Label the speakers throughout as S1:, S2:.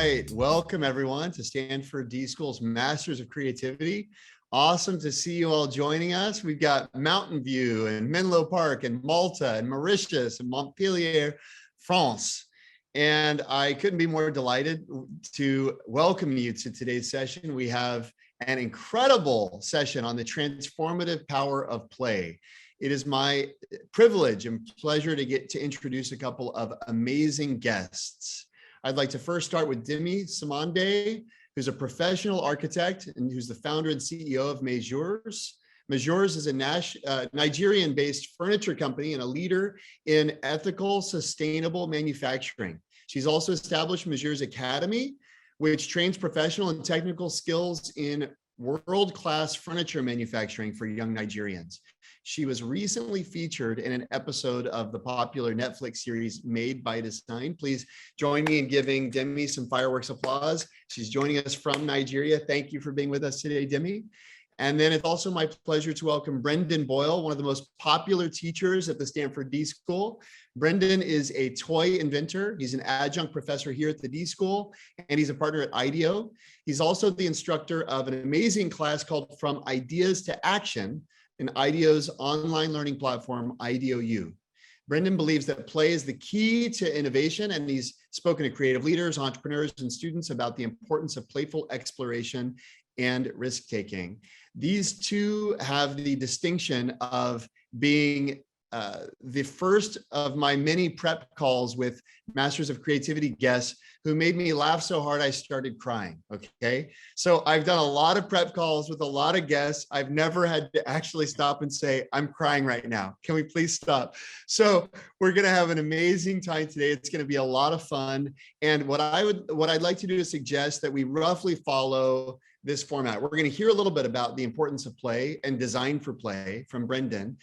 S1: right. Welcome everyone to Stanford D.School's Masters of Creativity. Awesome to see you all joining us. We've got Mountain View and Menlo Park and Malta and Mauritius and Montpellier, France. And I couldn't be more delighted to welcome you to today's session. We have an incredible session on the transformative power of play. It is my privilege and pleasure to get to introduce a couple of amazing guests. I'd like to first start with Demi Samande, who's a professional architect and who's the founder and CEO of Mesures. Mesures is a Nigerian-based furniture company and a leader in ethical, sustainable manufacturing. She's also established Mesures Academy, which trains professional and technical skills in world-class furniture manufacturing for young Nigerians. She was recently featured in an episode of the popular Netflix series Made by Design. Please join me in giving Demi some fireworks applause. She's joining us from Nigeria. Thank you for being with us today, Demi. And then it's also my pleasure to welcome Brendan Boyle, one of the most popular teachers at the Stanford D.School. Brendan is a toy inventor. He's an adjunct professor here at the D.School, and he's a partner at Ideo. He's also the instructor of an amazing class called From Ideas to Action in Ideo's online learning platform, Ideo. Brendan believes that play is the key to innovation, and he's spoken to creative leaders, entrepreneurs, and students about the importance of playful exploration and risk-taking. These two have the distinction of being the first of my many prep calls with Masters of Creativity guests who made me laugh so hard I started crying, okay? So I've done a lot of prep calls with a lot of guests. I've never had to actually stop and say, I'm crying right now. Can we please stop? So we're gonna have an amazing time today. It's gonna be a lot of fun. And what I'd like to do is suggest that we roughly follow this format. We're going to hear a little bit about the importance of play and design for play from Brendan.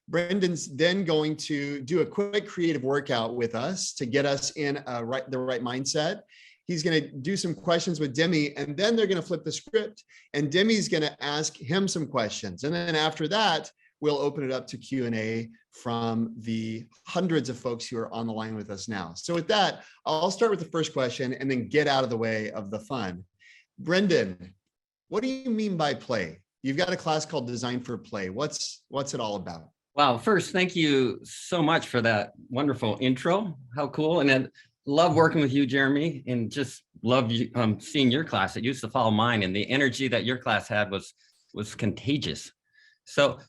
S1: Brendan's then going to do a quick creative workout with us to get us in the right mindset. He's going to do some questions with Demi, and then they're going to flip the script, and Demi's going to ask him some questions. And then after that, we'll open it up to Q&A from the hundreds of folks who are on the line with us now. So with that, I'll start with the first question and then get out of the way of the fun. Brendan, what do you mean by play? You've got a class called Design for Play. What's it all about?
S2: Wow, first, thank you so much for that wonderful intro. How cool. And I love working with you, Jeremy, and just love seeing your class. It used to follow mine, and the energy that your class had was contagious. So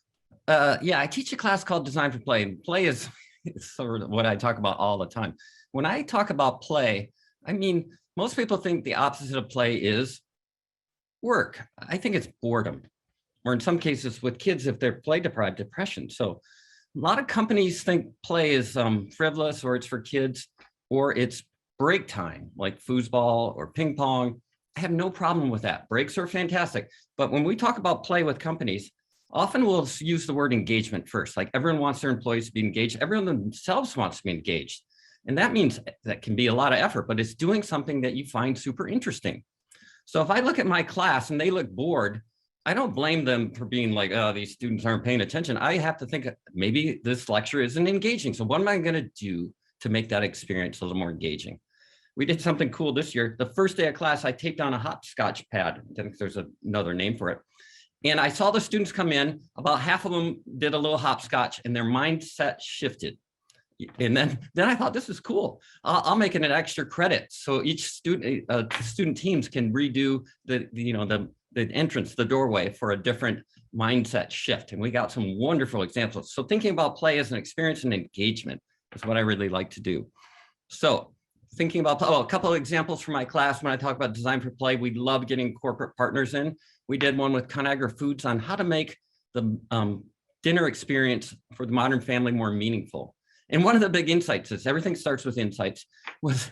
S2: yeah, I teach a class called Design for Play. And play is sort of what I talk about all the time. When I talk about play, I mean, most people think the opposite of play is work. I think it's boredom, or in some cases with kids, if they're play deprived, depression. So a lot of companies think play is frivolous, or it's for kids, or it's break time, like foosball or ping pong. I have no problem with that. Breaks are fantastic. But when we talk about play with companies, often we'll use the word engagement first. Like everyone wants their employees to be engaged. Everyone themselves wants to be engaged. And that means that can be a lot of effort, but it's doing something that you find super interesting. So if I look at my class and they look bored, I don't blame them for being like, oh, these students aren't paying attention. I have to think maybe this lecture isn't engaging. So what am I going to do to make that experience a little more engaging? We did something cool this year. The first day of class, I taped on a hopscotch pad. I think there's another name for it. And I saw the students come in, about half of them did a little hopscotch and their mindset shifted. And then I thought, this is cool. I'll make it an extra credit. So each student teams can redo the entrance, the doorway for a different mindset shift. And we got some wonderful examples. So thinking about play as an experience and engagement is what I really like to do. So thinking about a couple of examples from my class when I talk about Design for Play, we love getting corporate partners in. We did one with Conagra Foods on how to make the dinner experience for the modern family more meaningful. And one of the big insights is everything starts with insights. Was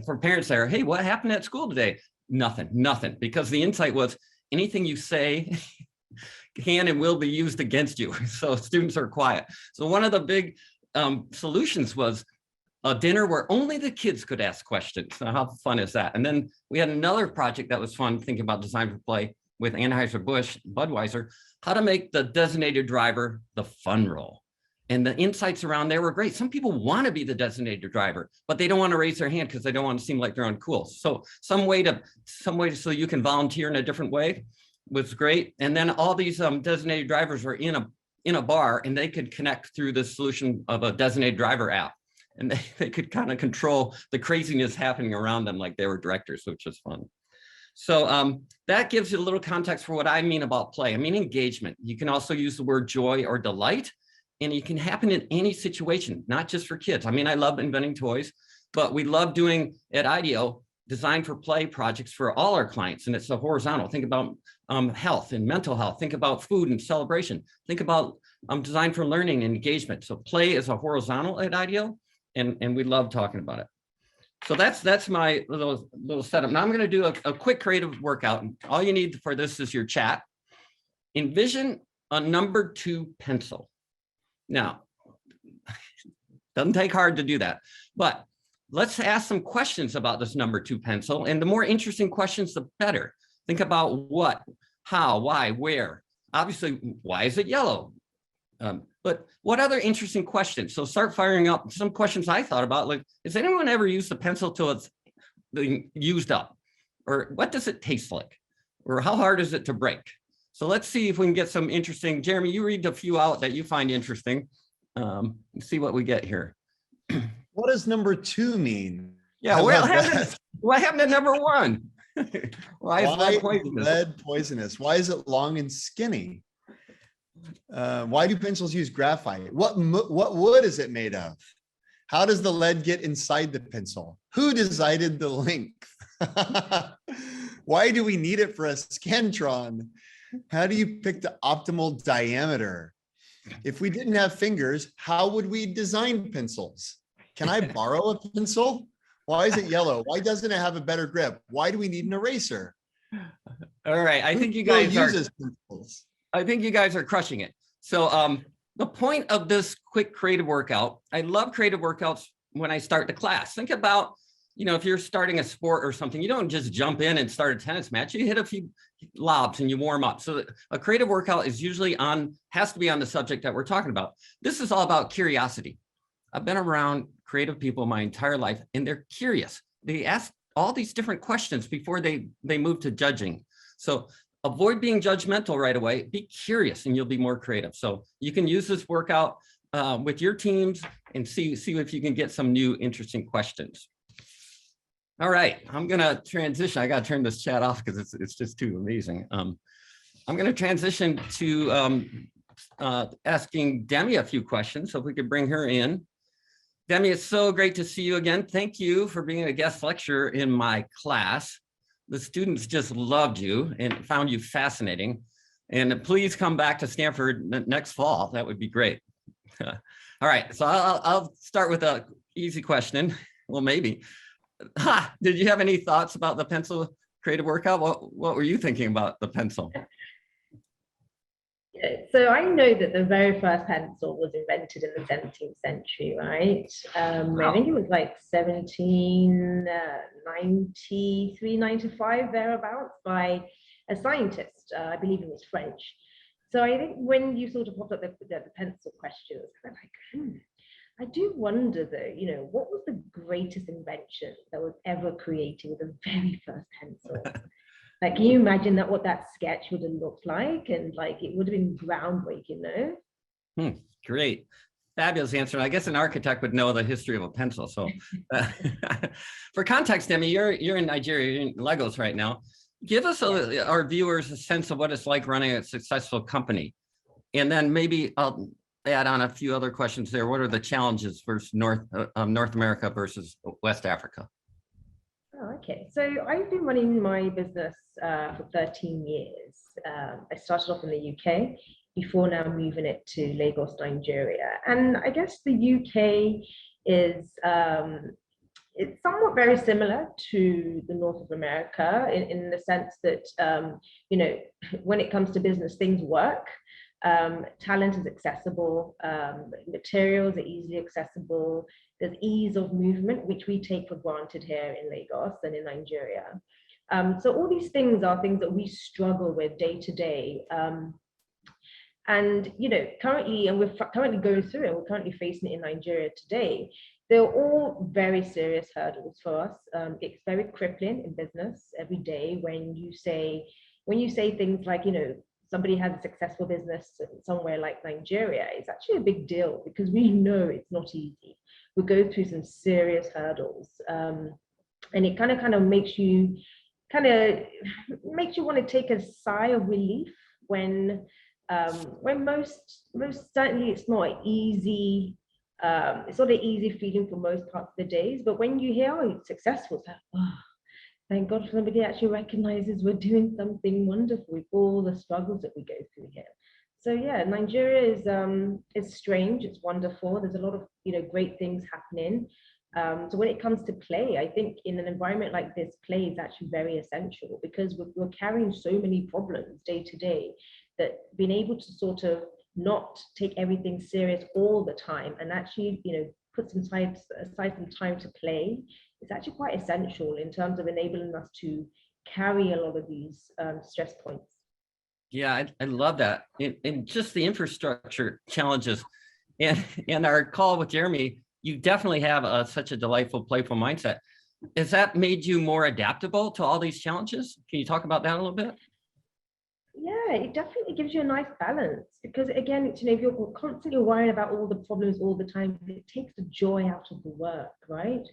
S2: for parents there, hey, what happened at school today? Nothing, because the insight was anything you say can and will be used against you. So students are quiet. So one of the big solutions was a dinner where only the kids could ask questions. So how fun is that? And then we had another project that was fun, thinking about Design for Play with Anheuser-Busch, Budweiser, how to make the designated driver the fun role. And the insights around there were great. Some people want to be the designated driver, but they don't want to raise their hand because they don't want to seem like they're uncool. So some way so you can volunteer in a different way was great. And then all these designated drivers were in a bar, and they could connect through the solution of a designated driver app. And they could kind of control the craziness happening around them like they were directors, which was fun. So that gives you a little context for what I mean about play. I mean engagement. You can also use the word joy or delight. And it can happen in any situation, not just for kids. I mean, I love inventing toys, but we love doing at Ideo design for play projects for all our clients. And it's a horizontal. Think about health and mental health. Think about food and celebration. Think about design for learning and engagement. So play is a horizontal at Ideo, and we love talking about it. So that's my little setup. Now I'm going to do a quick creative workout. And all you need for this is your chat. Envision a number 2 pencil. Now, doesn't take hard to do that, but let's ask some questions about this number 2 pencil. And the more interesting questions, the better. Think about what, how, why, where. Obviously, why is it yellow? But what other interesting questions? So start firing up some questions I thought about, like, has anyone ever used a pencil till it's being used up? Or what does it taste like? Or how hard is it to break? So let's see if we can get some interesting. Jeremy, you read a few out that you find interesting. See what we get here.
S1: What does number 2 mean?
S2: Yeah, what happened to number 1? Why is lead poisonous?
S1: Lead poisonous. Why is it long and skinny? Why do pencils use graphite? What wood is it made of? How does the lead get inside the pencil? Who decided the length? Why do we need it for a Scantron? How do you pick the optimal diameter? If we didn't have fingers, how would we design pencils? Can I borrow a pencil? Why is it yellow? Why doesn't it have a better grip? Why do we need an eraser?
S2: All right, I think you guys are crushing it. So the point of this quick creative workout, I love creative workouts when I start the class. Think about, if you're starting a sport or something, you don't just jump in and start a tennis match. You hit a few lobs and you warm up. So a creative workout is usually has to be on the subject that we're talking about. This is all about curiosity. I've been around creative people my entire life, and they're curious. They ask all these different questions before they move to judging. So avoid being judgmental right away. Be curious, and you'll be more creative. So you can use this workout with your teams and see if you can get some new interesting questions. All right, I'm gonna transition. I gotta turn this chat off because it's just too amazing. I'm gonna transition to asking Demi a few questions. So if we could bring her in. Demi, it's so great to see you again. Thank you for being a guest lecturer in my class. The students just loved you and found you fascinating. And please come back to Stanford next fall. That would be great. All right, so I'll start with an easy question. Well, maybe. Did you have any thoughts about the pencil creative workout? What were you thinking about the pencil?
S3: So I know that the very first pencil was invented in the 17th century, right? Wow. I think it was like 1793, 95, thereabouts, by a scientist. I believe it was French. So I think when you sort of popped up the pencil question, it was kind of like, I do wonder though, what was the greatest invention that was ever created with the very first pencil? Like, can you imagine what that sketch would have looked like? And like, it would have been groundbreaking, no?
S2: Great. Fabulous answer. I guess an architect would know the history of a pencil. So for context, Demi, you're in Nigeria, you're in Lagos right now. Give us our viewers a sense of what it's like running a successful company. And then maybe I'll add on a few other questions there. What are the challenges versus North America versus West Africa?
S3: Oh, okay. So I've been running my business for 13 years. I started off in the UK before now moving it to Lagos, Nigeria. And I guess the UK is it's somewhat very similar to the North of America in the sense that, when it comes to business, things work. Talent is accessible, materials are easily accessible, there's ease of movement, which we take for granted here in Lagos and in Nigeria. So all these things are things that we struggle with day to day. And, currently, and we're currently going through it, we're currently facing it in Nigeria today. They're all very serious hurdles for us. It's very crippling in business every day when you say things like, somebody has a successful business somewhere like Nigeria. It's actually a big deal because we know it's not easy. We go through some serious hurdles, and it kind of makes you want to take a sigh of relief when most certainly it's not easy. It's not an easy feeling for most parts of the days, but when you hear, oh, it's successful, it's like, oh, thank God somebody actually recognizes we're doing something wonderful with all the struggles that we go through here. So yeah, Nigeria is strange, it's wonderful. There's a lot of great things happening. So when it comes to play, I think in an environment like this, play is actually very essential because we're carrying so many problems day to day that being able to sort of not take everything serious all the time and actually, put some time aside some time to play, it's actually quite essential in terms of enabling us to carry a lot of these stress points.
S2: Yeah, I love that. And just the infrastructure challenges and our call with Jeremy, you definitely have such a delightful, playful mindset. Has that made you more adaptable to all these challenges? Can you talk about that a little bit?
S3: Yeah, it definitely gives you a nice balance because again, if you're constantly worrying about all the problems all the time, it takes the joy out of the work, right?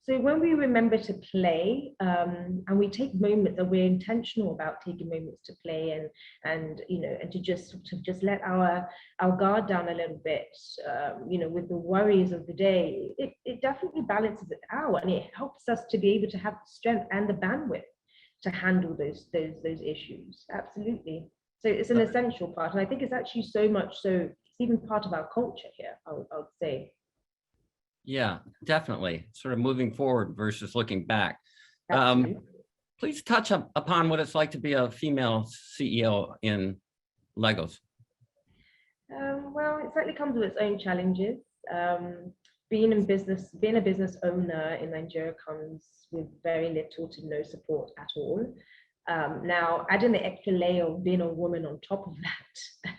S3: So when we remember to play, and we take moments, and we're intentional about taking moments to play and to just let our guard down a little bit, with the worries of the day, it definitely balances it out, and it helps us to be able to have the strength and the bandwidth to handle those issues. Absolutely. So it's an essential part, and I think it's actually so much so it's even part of our culture here, I would say.
S2: Yeah, definitely. Sort of moving forward versus looking back. Please touch upon what it's like to be a female CEO in Legos.
S3: Well, it certainly comes with its own challenges. Being a business owner in Nigeria comes with very little to no support at all. Now, adding the extra layer of being a woman on top of that,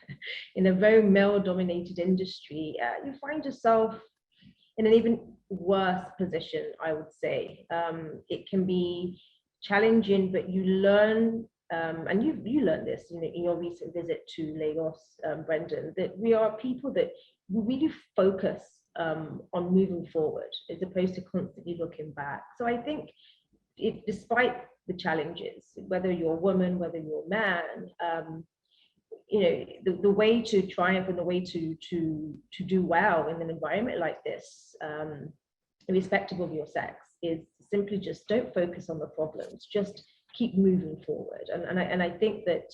S3: in a very male-dominated industry, you find yourself in an even worse position, I would say. It can be challenging, but you learn, and you learned this in your recent visit to Lagos, Brendan, that we are people that really focus on moving forward as opposed to constantly looking back. So I think despite the challenges, whether you're a woman, whether you're a man, the way to triumph and the way to do well in an environment like this, irrespective of your sex, is simply just don't focus on the problems, just keep moving forward. And I think that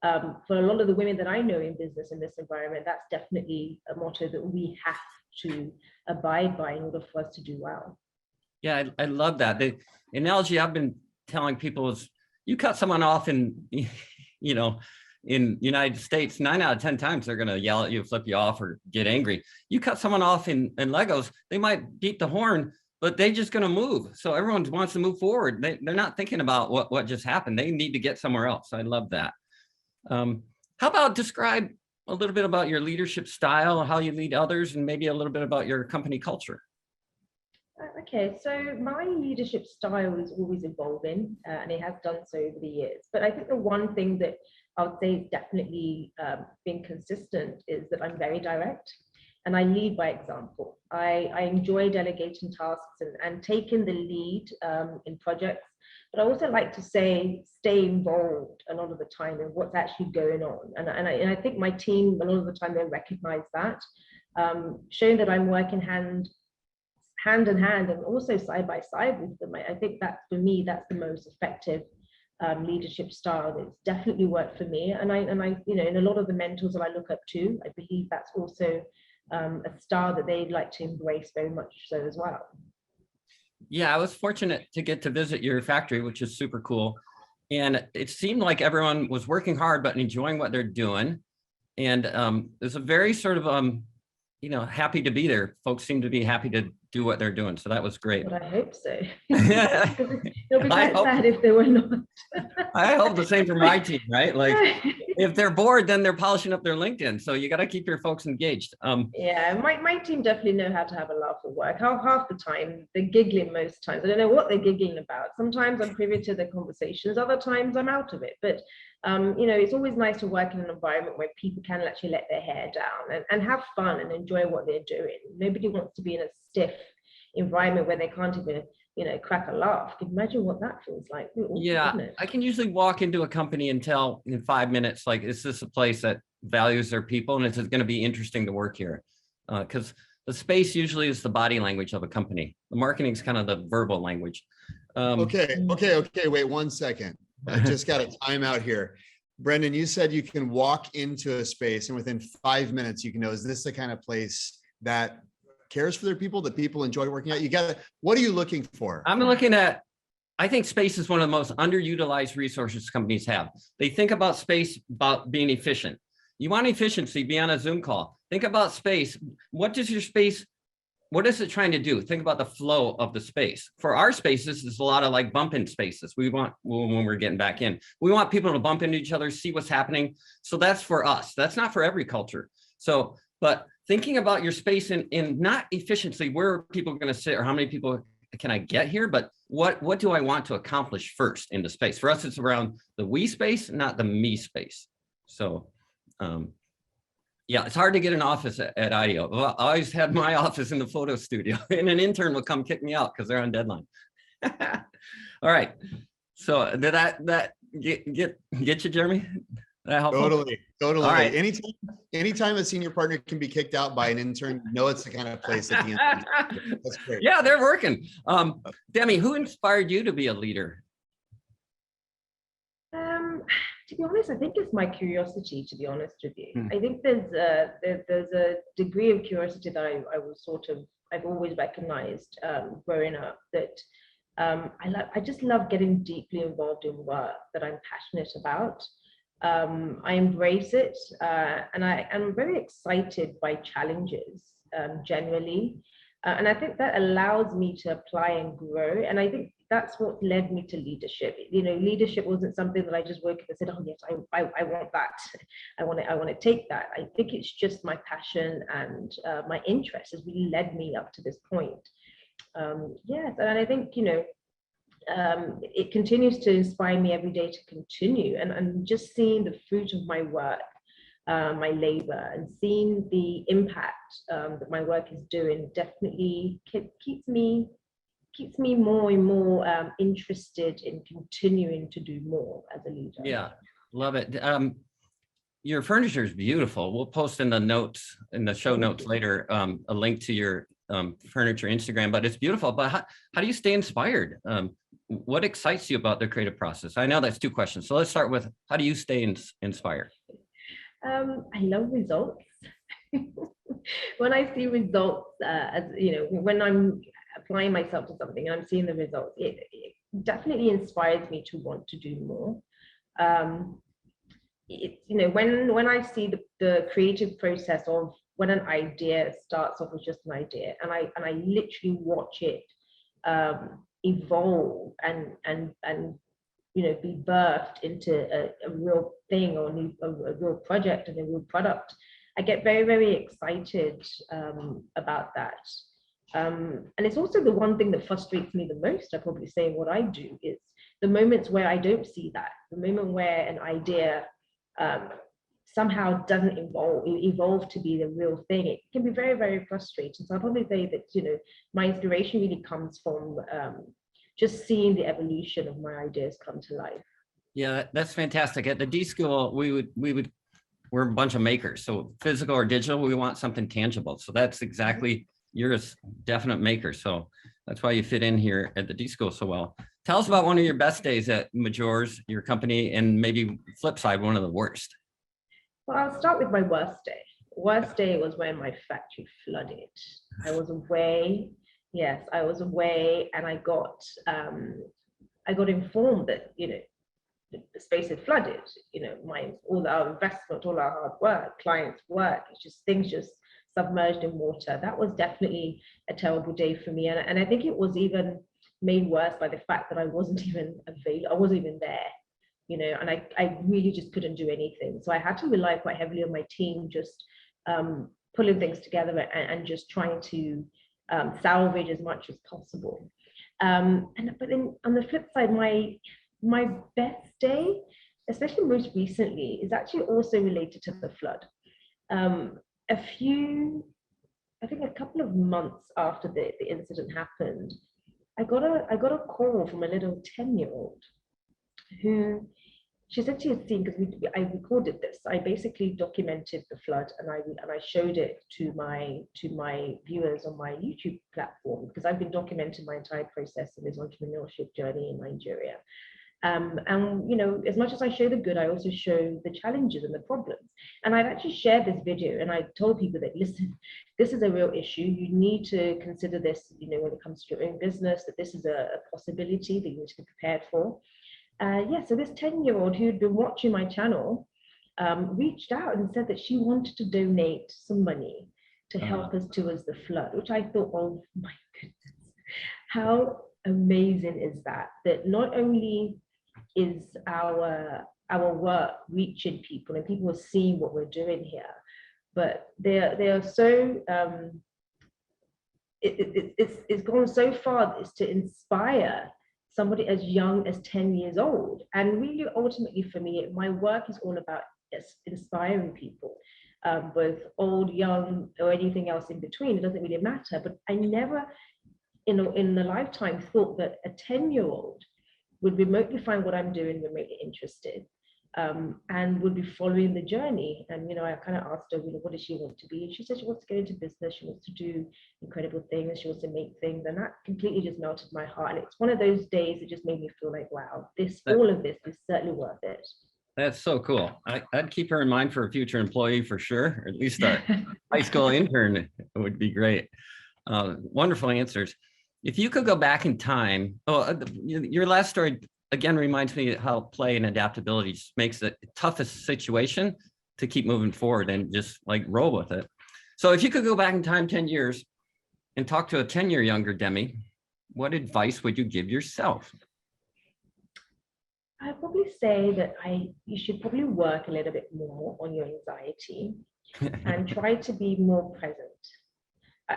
S3: for a lot of the women that I know in business in this environment, that's definitely a motto that we have to abide by in order for us to do well.
S2: Yeah, I love that. The analogy I've been telling people is you cut someone off in United States, 9 out of 10 times they're going to yell at you, flip you off, or get angry. You cut someone off in Legos, they might beat the horn, but they're just going to move. So everyone wants to move forward. They're not thinking about what just happened. They need to get somewhere else. I love that. How about describe a little bit about your leadership style, how you lead others, and maybe a little bit about your company culture?
S3: Okay, so my leadership style is always evolving, and it has done so over the years. But I think the one thing that I would say is definitely been consistent is that I'm very direct and I lead by example. I enjoy delegating tasks and taking the lead in projects, but I also like to stay involved a lot of the time in what's actually going on. And I think my team, a lot of the time, they recognize that, showing that I'm working hand in hand and also side by side with them. I think that for me, that's the most effective leadership style that's definitely worked for me. And I in a lot of the mentors that I look up to, I believe that's also a style that they'd like to embrace very much so as well.
S2: Yeah, I was fortunate to get to visit your factory, which is super cool. And it seemed like everyone was working hard, but enjoying what they're doing. And there's a very sort of, happy to be there. Folks seem to be happy to do what they're doing. So that was great.
S3: But I hope so. It'll be quite sad if they were not.
S2: I hope the same for my team, right? Like if they're bored, then they're polishing up their LinkedIn. So you got to keep your folks engaged.
S3: Yeah, my team definitely know how to have a laugh at work. Half the time they're giggling most times. I don't know what they're giggling about. Sometimes I'm privy to the conversations, other times I'm out of it. But it's always nice to work in an environment where people can actually let their hair down and have fun and enjoy what they're doing. Nobody wants to be in a stiff environment where they can't even crack a laugh. Can you imagine what that feels like?
S2: Yeah, I can usually walk into a company and tell in 5 minutes, like, is this a place that values their people and it's going to be interesting to work here? Because the space usually is the body language of a company. The marketing is kind of the verbal language.
S1: Okay. Wait 1 second. I just got a timeout here. Brendan, you said you can walk into a space and within 5 minutes you can know, is this the kind of place that cares for their people, that people enjoy working at? What are you looking for?
S2: I'm looking at, I think space is one of the most underutilized resources companies have. They think about space about being efficient. You want efficiency, be on a Zoom call. Think about space. What is it trying to do? Think about the flow of the space. For our spaces, there's a lot of like bump in spaces. We want, when we're getting back in, we want people to bump into each other, see what's happening. So that's for us. That's not for every culture. So, but thinking about your space in not efficiency, where are people going to sit or how many people can I get here? But what do I want to accomplish first in the space? For us, it's around the we space, not the me space. So, yeah, it's hard to get an office at Ideo. Well, I always had my office in the photo studio and an intern will come kick me out because they're on deadline. All right. So did that get you, Jeremy?
S1: Totally.
S2: All right.
S1: Anytime a senior partner can be kicked out by an intern, it's the kind of place that the intern. That's great.
S2: Yeah, they're working. Demi, who inspired you to be a leader?
S3: To be honest, I think it's my curiosity, to be honest with you. I think there's a degree of curiosity that I've always recognized growing up, that I just love getting deeply involved in work that I'm passionate about. I embrace it, and I'm very excited by challenges generally. And I think that allows me to apply and grow. And I think that's what led me to leadership. Leadership wasn't something that I just woke up and said, oh yes, I want that. I want to take that. I think it's just my passion and my interest has really led me up to this point. Yes, and I think, it continues to inspire me every day to continue, and just seeing the fruit of my work, my labor, and seeing the impact that my work is doing definitely keeps me more and more interested in continuing to do more as a leader.
S2: Yeah, love it. Your furniture is beautiful. We'll post in the notes, in the show notes later, a link to your furniture Instagram, but it's beautiful. But how do you stay inspired? What excites you about the creative process? I know that's two questions. So let's start with, how do you stay inspired?
S3: I love results. When I see results, when I'm applying myself to something and I'm seeing the results, it definitely inspires me to want to do more. When I see the creative process of when an idea starts off as just an idea, and I literally watch it evolve and be birthed into a real thing, or a real project and a real product, I get very, very excited about that. And it's also the one thing that frustrates me the most, I probably say, in what I do, is the moments where I don't see that, the moment where an idea somehow doesn't evolve to be the real thing. It can be very, very frustrating. So I'll probably say that, my inspiration really comes from just seeing the evolution of my ideas come to life.
S2: Yeah, that's fantastic. At the D.school, we're a bunch of makers. So physical or digital, we want something tangible. So that's exactly, you're a definite maker. So that's why you fit in here at the D.school so well. Tell us about one of your best days at Majors, your company, and maybe flip side, one of the worst.
S3: Well, I'll start with my worst day. Worst day was when my factory flooded. I was away. Yes, I was away, and I got informed that the space had flooded. All our investment, all our hard work, clients' work, things just submerged in water. That was definitely a terrible day for me, and I think it was even made worse by the fact that I wasn't even available. I wasn't even there. and I really just couldn't do anything. So I had to rely quite heavily on my team, just pulling things together and just trying to salvage as much as possible. But then on the flip side, my best day, especially most recently, is actually also related to the flood. I think a couple of months after the incident happened, I got a call from a little 10-year-old who, she said she had seen, because I recorded this. I basically documented the flood and I showed it to my viewers on my YouTube platform, because I've been documenting my entire process of this entrepreneurship journey in Nigeria. And as much as I show the good, I also show the challenges and the problems. And I've actually shared this video and I told people that, listen, this is a real issue. You need to consider this, when it comes to your own business, that this is a possibility that you need to be prepared for. So this 10-year-old who'd been watching my channel reached out and said that she wanted to donate some money to help us towards the flood, which I thought, oh my goodness, how amazing is that? That not only is our work reaching people and people are seeing what we're doing here, but they are so it's gone so far as to inspire somebody as young as 10 years old. And really, ultimately for me, my work is all about inspiring people, both old, young, or anything else in between. It doesn't really matter. But I never in a lifetime thought that a 10-year-old would remotely find what I'm doing remotely interested, and would be following the journey. And I kind of asked her, what does she want to be? And she said she wants to get into business, she wants to do incredible things, she wants to make things. And that completely just melted my heart. And it's one of those days that just made me feel like, wow, all of this is certainly worth it.
S2: That's so cool. I'd keep her in mind for a future employee for sure, or at least a high school intern would be great. Wonderful answers. If you could go back in time, your last story again reminds me how play and adaptability just makes the toughest situation to keep moving forward and just like roll with it. So if you could go back in time 10 years and talk to a 10-year younger Demi, what advice would you give yourself?
S3: I'd probably say that you should probably work a little bit more on your anxiety and try to be more present.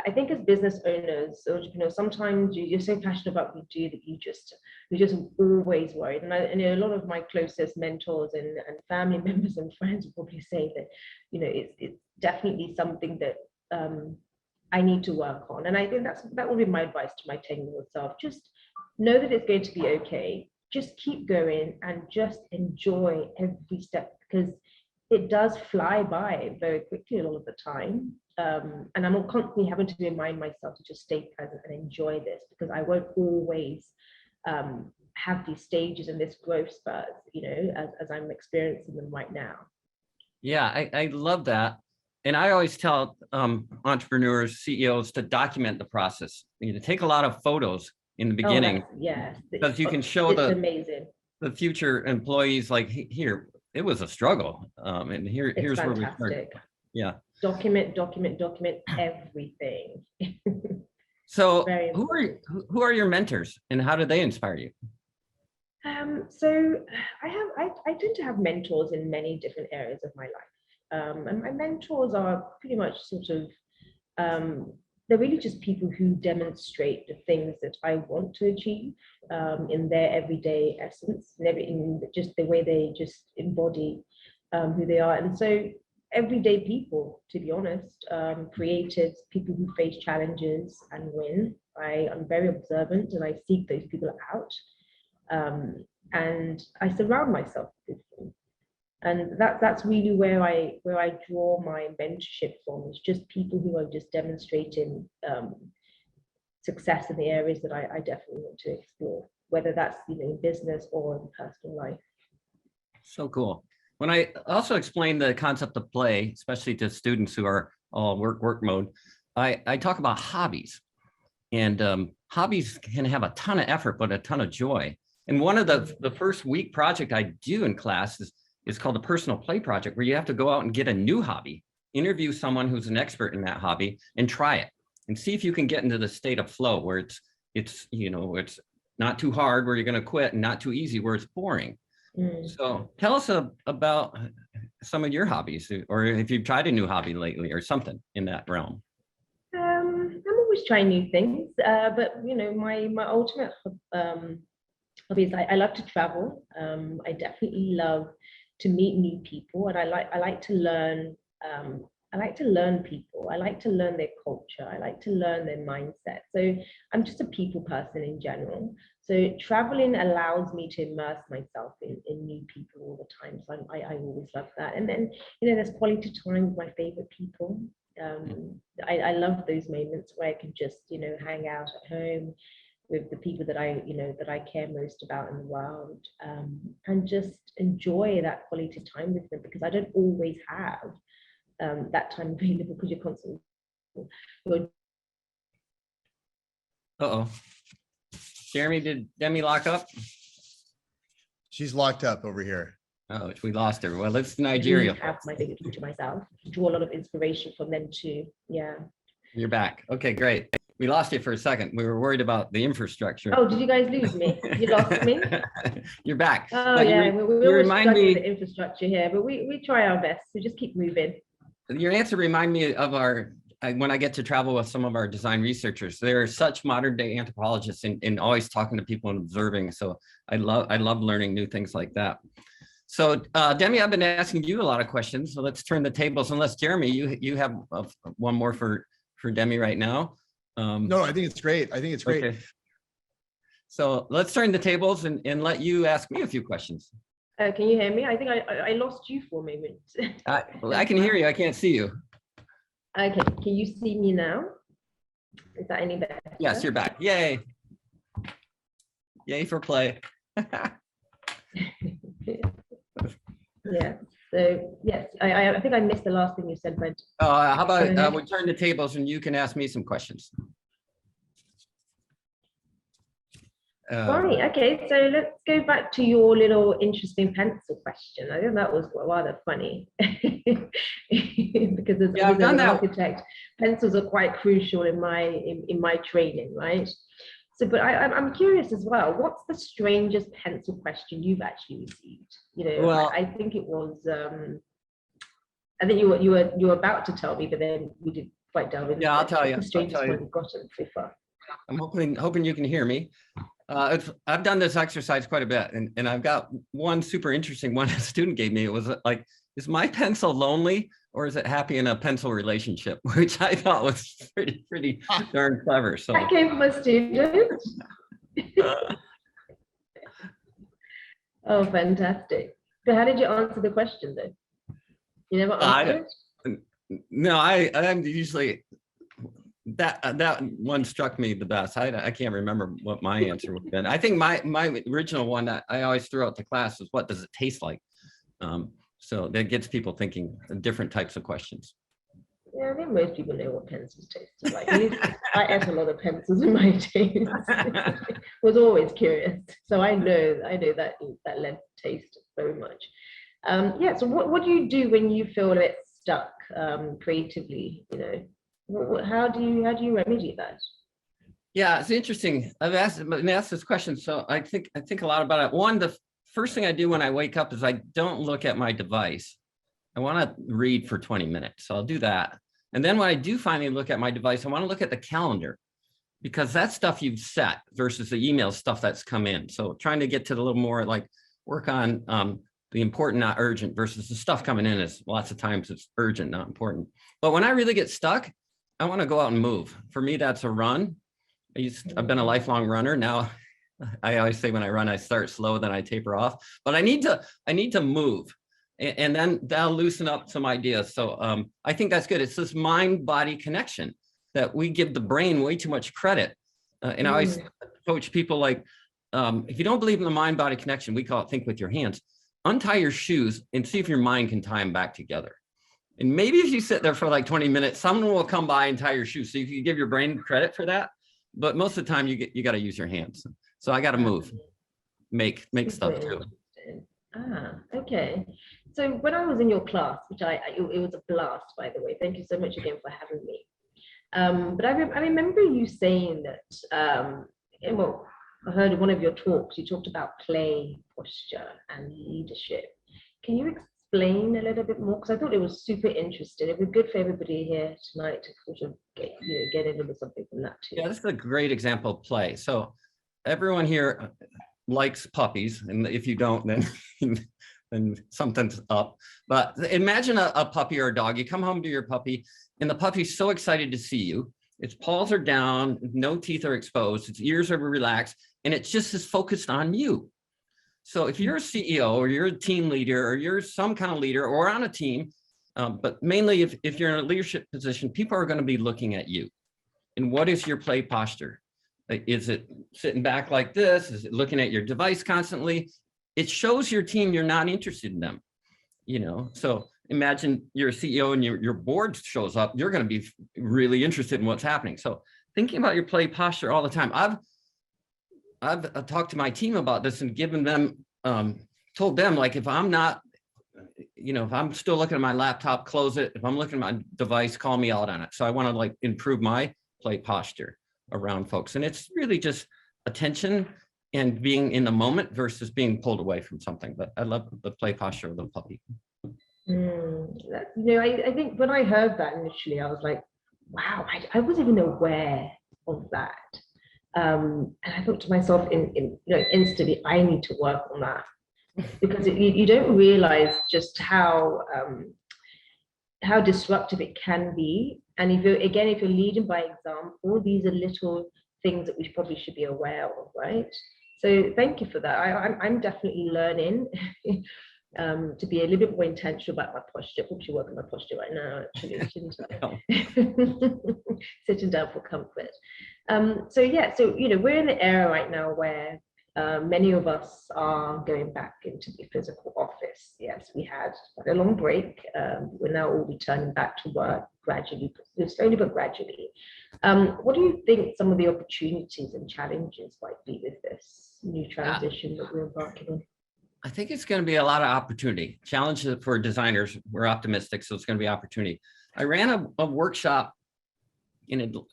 S3: I think as business owners, sometimes you're so passionate about what you do that you're just always worried. And a lot of my closest mentors and family members and friends will probably say that, it's definitely something that I need to work on. And I think that would be my advice to my 10-year-old self. Just know that it's going to be okay. Just keep going and just enjoy every step, because it does fly by very quickly a lot of the time. And I'm constantly having to remind myself to just stay present and enjoy this, because I won't always have these stages and this growth spurts, as I'm experiencing them right now.
S2: Yeah, I love that. And I always tell entrepreneurs, CEOs to document the process. Take a lot of photos in the beginning.
S3: Yes,
S2: because you can show
S3: amazing.
S2: The future employees, like, here, it was a struggle. And here's
S3: fantastic.
S2: Where we started. Yeah.
S3: Document everything.
S2: So who are your mentors and how do they inspire you?
S3: So I tend to have mentors in many different areas of my life. And my mentors are pretty much sort of, they're really just people who demonstrate the things that I want to achieve in their everyday essence, and in just the way they just embody who they are. And so everyday people, to be honest, creatives, people who face challenges and win. I am very observant and I seek those people out, and I surround myself with them. And that's really where I draw my mentorship from. It's just people who are just demonstrating success in the areas that I definitely want to explore, whether that's in business or in personal life.
S2: So cool. When I also explain the concept of play, especially to students who are all work mode, I talk about hobbies. And hobbies can have a ton of effort, but a ton of joy. And one of the first week project I do in class is called the personal play project, where you have to go out and get a new hobby, interview someone who's an expert in that hobby and try it and see if you can get into the state of flow where it's not too hard where you're going to quit and not too easy where it's boring. So tell us about some of your hobbies, or if you've tried a new hobby lately or something in that realm.
S3: I'm always trying new things, but you know, my ultimate hobbies, I love to travel. I definitely love to meet new people, and I like to learn. I like to learn people. I like to learn their culture. I like to learn their mindset. So I'm just a people person in general. So traveling allows me to immerse myself in new people all the time. So I always love that. And then, you know, there's quality time with my favorite people. I love those moments where I can just, you know, hang out at home with the people that I care most about in the world, and just enjoy that quality time with them, because I don't always have that time available, because you're constantly.
S2: Uh-oh. Jeremy, did Demi lock up?
S1: She's locked up over here.
S2: Oh, we lost her. Well, it's Nigeria.
S3: I have my favorite people to myself, draw a lot of inspiration from them too. Yeah.
S2: You're back. Okay, great. We lost you for a second. We were worried about the infrastructure.
S3: Oh, did you guys lose me? You lost me?
S2: You're back.
S3: Oh,
S2: but
S3: yeah, we always struggle with the infrastructure here, but we try our best. So just keep moving.
S2: Your answer remind me of when I get to travel with some of our design researchers. They're such modern day anthropologists and always talking to people and observing. So I love learning new things like that. So Demi, I've been asking you a lot of questions. So let's turn the tables. Unless Jeremy, you have one more for Demi right now.
S1: No, I think it's great. I think it's great.
S2: Okay. So let's turn the tables and let you ask me a few questions.
S3: Can you hear me? I think I lost you for a moment.
S2: I can hear you. I can't see you.
S3: Okay. Can you see me now? Is that any better?
S2: Yes, you're back. Yay. Yay for play.
S3: Yeah. So yes, I think I missed the last thing you said, Brent.
S2: How about we turn the tables and you can ask me some questions.
S3: Right. Okay. So let's go back to your little interesting pencil question. I think that was rather funny because as an architect, pencils are quite crucial in my training, right? So, but I'm curious as well. What's the strangest pencil question you've actually received? You know, well, I think it was. I think you were about to tell me, but then we did quite delve into.
S2: Yeah, I'll tell you.
S3: The strangest one you've gotten so far.
S2: I'm hoping you can hear me. I've done this exercise quite a bit, and I've got one super interesting one a student gave me. It was like, is my pencil lonely or is it happy in a pencil relationship? Which I thought was pretty darn clever. So
S3: that came from a student. Oh, fantastic. So how did you answer the question though? You never answered it?
S2: No, I'm usually that one struck me the best. I can't remember what my answer would have been. I think my original one that I always threw out to class was, what does it taste like? So that gets people thinking different types of questions.
S3: Yeah, I think most people know what pencils taste like. I ate a lot of pencils in my days. Was always curious, so I know that lead taste very much. Yeah. So what do you do when you feel a bit stuck creatively? You know, how do you remedy that?
S2: Yeah, it's interesting. I've been asked this question, so I think a lot about it. One, the first thing I do when I wake up is I don't look at my device. I want to read for 20 minutes, so I'll do that. And then when I do finally look at my device, I want to look at the calendar, because that's stuff you've set versus the email stuff that's come in. So trying to get to the little more like work on the important, not urgent, versus the stuff coming in is lots of times it's urgent, not important. But when I really get stuck, I want to go out and move. For me, that's a run. I've been a lifelong runner. Now I always say when I run, I start slow, then I taper off, but I need to move. And then that'll loosen up some ideas. So I think that's good. It's this mind-body connection that we give the brain way too much credit. And I always coach people like, if you don't believe in the mind-body connection, we call it think with your hands, untie your shoes and see if your mind can tie them back together. And maybe if you sit there for like 20 minutes, someone will come by and tie your shoes. So you can give your brain credit for that. But most of the time you got to use your hands. So I got to move, make stuff too.
S3: Okay. So when I was in your class, which it was a blast, by the way. Thank you so much again for having me. But I remember you saying that, well, I heard in one of your talks, you talked about play, posture, and leadership. Can you explain a little bit more? Because I thought it was super interesting. It would be good for everybody here tonight to sort of get a little bit something from that too.
S2: Yeah, this is a great example of play. So everyone here likes puppies, and if you don't, then something's up. But imagine a puppy or a dog. You come home to your puppy, and the puppy's so excited to see you. Its paws are down, no teeth are exposed, its ears are relaxed, and it just is focused on you. So if you're a CEO or you're a team leader or you're some kind of leader or on a team, but mainly if you're in a leadership position, people are going to be looking at you. And what is your play posture? Is it sitting back like this? Is it looking at your device constantly? It shows your team you're not interested in them, you know? So imagine you're a CEO and your board shows up, you're going to be really interested in what's happening. So thinking about your play posture all the time. I've talked to my team about this and given them, told them, like, if I'm not, you know, if I'm still looking at my laptop, close it. If I'm looking at my device, call me out on it. So I want to like improve my play posture around folks. And it's really just attention and being in the moment versus being pulled away from something. But I love the play posture of the puppy.
S3: You know, I think when I heard that initially, I was like, wow, I wasn't even aware of that. And I thought to myself, you know, instantly, I need to work on that, because you don't realize just how disruptive it can be. And if you're leading by example, these are little things that we probably should be aware of, right? So thank you for that. I'm definitely learning to be a little bit more intentional about my posture. I'm actually working on my posture right now, actually. Sitting down for comfort. So you know, we're in the era right now where many of us are going back into the physical office. Yes, we had a long break. We're now all returning back to work gradually, slowly but gradually. What do you think some of the opportunities and challenges might be with this new transition that we're embarking on?
S2: I think it's going to be a lot of opportunity. Challenge for designers. We're optimistic, so it's going to be opportunity. I ran a workshop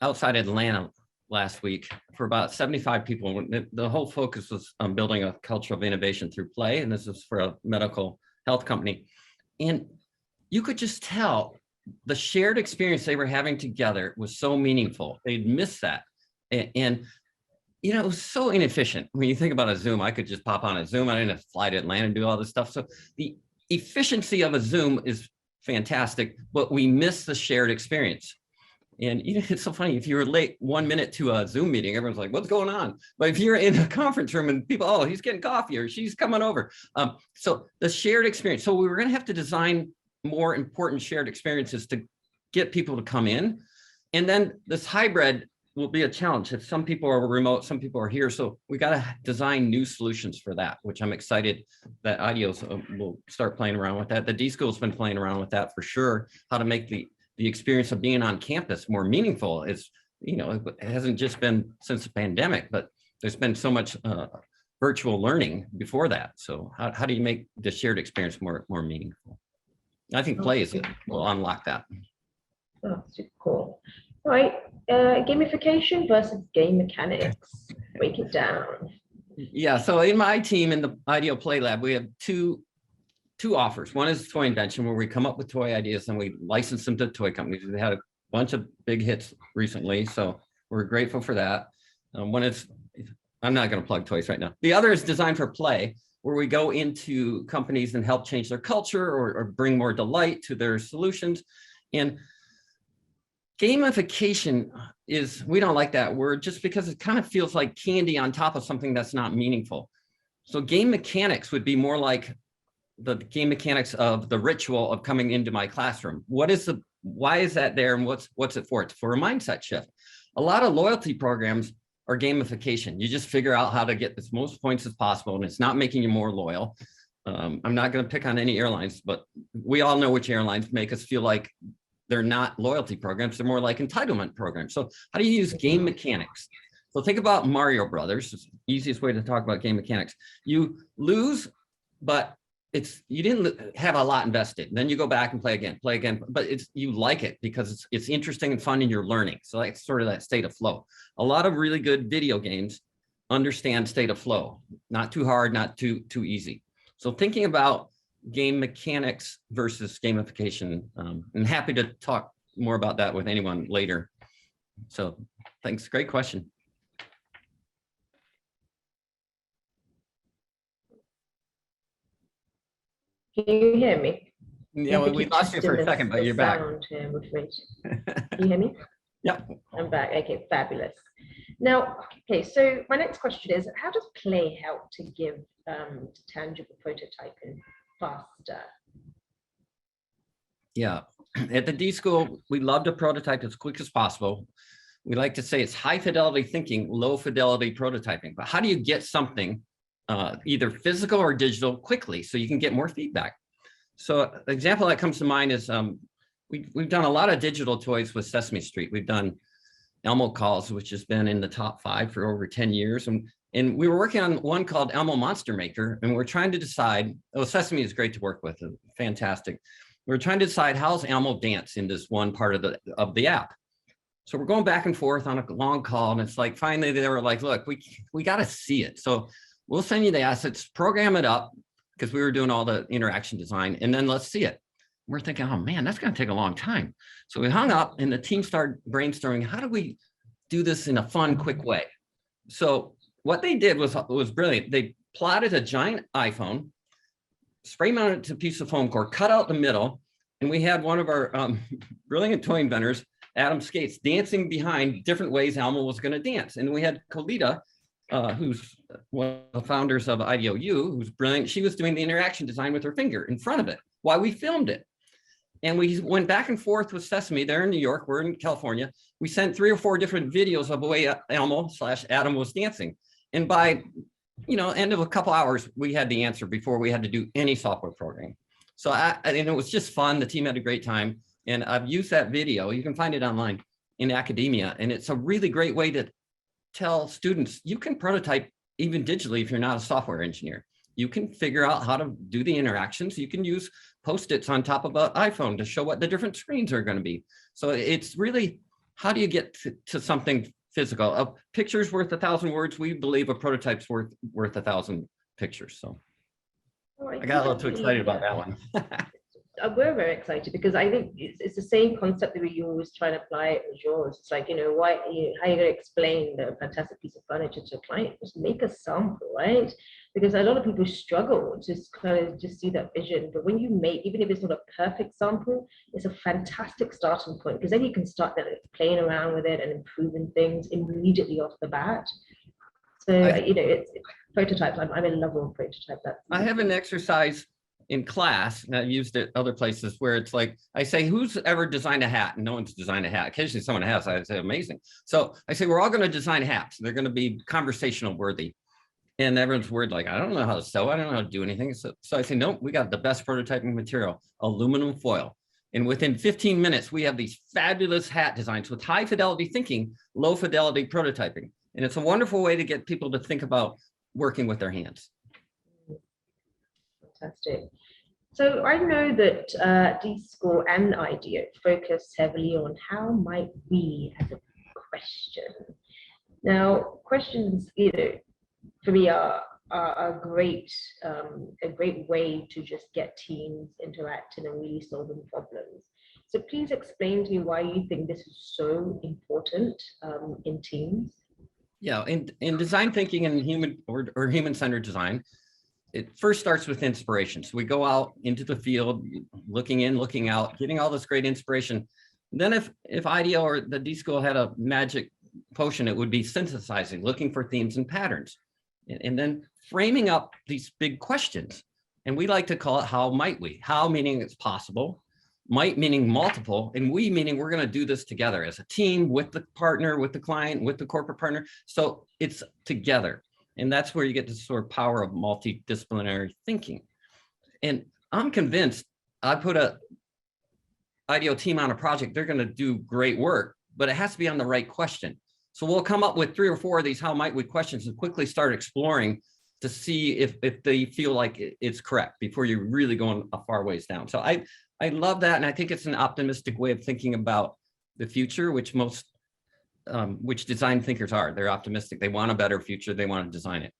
S2: outside Atlanta last week for about 75 people. The whole focus was on building a culture of innovation through play, and this is for a medical health company. And you could just tell the shared experience they were having together was so meaningful. They'd missed that. And you know, it was so inefficient. When you think about a Zoom, I could just pop on a Zoom. I didn't have to fly to Atlanta and do all this stuff. So the efficiency of a Zoom is fantastic, but we miss the shared experience. And you know, it's so funny, if you were late 1 minute to a Zoom meeting, everyone's like, what's going on? But if you're in a conference room and people, oh, he's getting coffee or she's coming over. So the shared experience. So we were going to have to design more important shared experiences to get people to come in. And then this hybrid will be a challenge. If some people are remote, some people are here. So we got to design new solutions for that, which I'm excited that Ideo will start playing around with that. The D.school's been playing around with that for sure, how to make the experience of being on campus more meaningful. Is, you know, it hasn't just been since the pandemic, but there's been so much virtual learning before that. So how do you make the shared experience more meaningful? I think play will unlock that.
S3: Oh, super cool. All right, gamification versus game mechanics. Break it down.
S2: Yeah, so in my team, in the Ideo Play Lab, we have two offers. One is toy invention, where we come up with toy ideas and we license them to toy companies. We had a bunch of big hits recently, so we're grateful for that. One is, I'm not going to plug toys right now. The other is design for play, where we go into companies and help change their culture or bring more delight to their solutions. And gamification is, we don't like that word just because it kind of feels like candy on top of something that's not meaningful. So game mechanics would be more like the game mechanics of the ritual of coming into my classroom. Why is that there, and what's it for? It's for a mindset shift. A lot of loyalty programs are gamification. You just figure out how to get as most points as possible, and it's not making you more loyal. I'm not going to pick on any airlines, but we all know which airlines make us feel like they're not loyalty programs. They're more like entitlement programs. So how do you use game mechanics? So think about Mario Brothers. It's the easiest way to talk about game mechanics. You lose, but you didn't have a lot invested. Then you go back and play again, but you like it because it's interesting and fun and you're learning. So that's sort of that state of flow. A lot of really good video games understand state of flow, not too hard, not too easy. So thinking about game mechanics versus gamification, I'm happy to talk more about that with anyone later. So thanks, great question.
S3: Can you hear me?
S2: Yeah, well, we lost you for a second, but you're back.
S3: Can you hear me?
S2: Yep.
S3: I'm back. Okay, fabulous. Now, okay, so my next question is, how does play help to give tangible prototyping faster?
S2: Yeah, at the D.school, we love to prototype as quick as possible. We like to say it's high fidelity thinking, low fidelity prototyping. But how do you get something either physical or digital quickly so you can get more feedback? So an example that comes to mind is we've done a lot of digital toys with Sesame Street. We've done Elmo Calls, which has been in the top 5 for over 10 years. And we were working on one called Elmo Monster Maker, and we're trying to decide, oh, Sesame is great to work with, fantastic. We're trying to decide how's Elmo dance in this one part of the app. So we're going back and forth on a long call, and it's like, finally they were like, look, we got to see it. So we'll send you the assets, program it up, because we were doing all the interaction design, and then let's see it. We're thinking, oh man, that's going to take a long time. So we hung up, and the team started brainstorming, how do we do this in a fun, quick way? So what they did was brilliant. They plotted a giant iPhone, spray mounted it to a piece of foam core, cut out the middle, and we had one of our brilliant toy inventors, Adam Skates, dancing behind different ways Elmo was going to dance. And we had Colita, who's one of the founders of Ideo, who's brilliant. She was doing the interaction design with her finger in front of it while we filmed it. And we went back and forth with Sesame. They're in New York, we're in California. We sent 3 or 4 different videos of the way Elmo/Adam was dancing. And by end of a couple hours, we had the answer before we had to do any software programming. So and it was just fun. The team had a great time. And I've used that video. You can find it online in academia. And it's a really great way to tell students, you can prototype even digitally if you're not a software engineer. You can figure out how to do the interactions. You can use Post-its on top of an iPhone to show what the different screens are going to be. So it's really, how do you get to something physical? A picture's worth 1,000 words. We believe a prototype's worth 1,000 pictures. So I got a little too excited about that one.
S3: We're very excited because I think it's the same concept that we always try to apply it as yours. It's like, how are you going to explain the fantastic piece of furniture to a client? Just make a sample, right? Because a lot of people struggle to kind of just see that vision. But when you make, even if it's not a perfect sample, it's a fantastic starting point, because then you can start playing around with it and improving things immediately off the bat. So, it's prototypes. I'm in love with prototypes.
S2: I have an exercise in class, and I've used it other places, where it's like, I say, who's ever designed a hat? And no one's designed a hat. Occasionally someone has. I say, amazing. So I say, we're all going to design hats. They're going to be conversational worthy. And everyone's worried, like, I don't know how to sew. I don't know how to do anything. So I say, no, we got the best prototyping material, aluminum foil. And within 15 minutes, we have these fabulous hat designs with high fidelity thinking, low fidelity prototyping. And it's a wonderful way to get people to think about working with their hands.
S3: Fantastic. So I know that d.school and Ideo focus heavily on how might we as a question. Now, questions, for me are a great way to just get teams interacting and really solving problems. So please explain to me why you think this is so important in teams.
S2: Yeah, in design thinking and human-centered design, it first starts with inspiration. So we go out into the field, looking in, looking out, getting all this great inspiration. Then if Ideo or the D.school had a magic potion, it would be synthesizing, looking for themes and patterns, and then framing up these big questions. And we like to call it how might we? How meaning it's possible, might meaning multiple, and we meaning we're going to do this together as a team with the partner, with the client, with the corporate partner. So it's together. And that's where you get the sort of power of multidisciplinary thinking. And I'm convinced, I put a Ideo team on a project, they're going to do great work, but it has to be on the right question. So we'll come up with 3 or 4 of these how might we questions and quickly start exploring to see if they feel like it's correct before you're really going a far ways down. So I love that. And I think it's an optimistic way of thinking about the future, which most which design thinkers are. They're optimistic. They want a better future. They want to design it.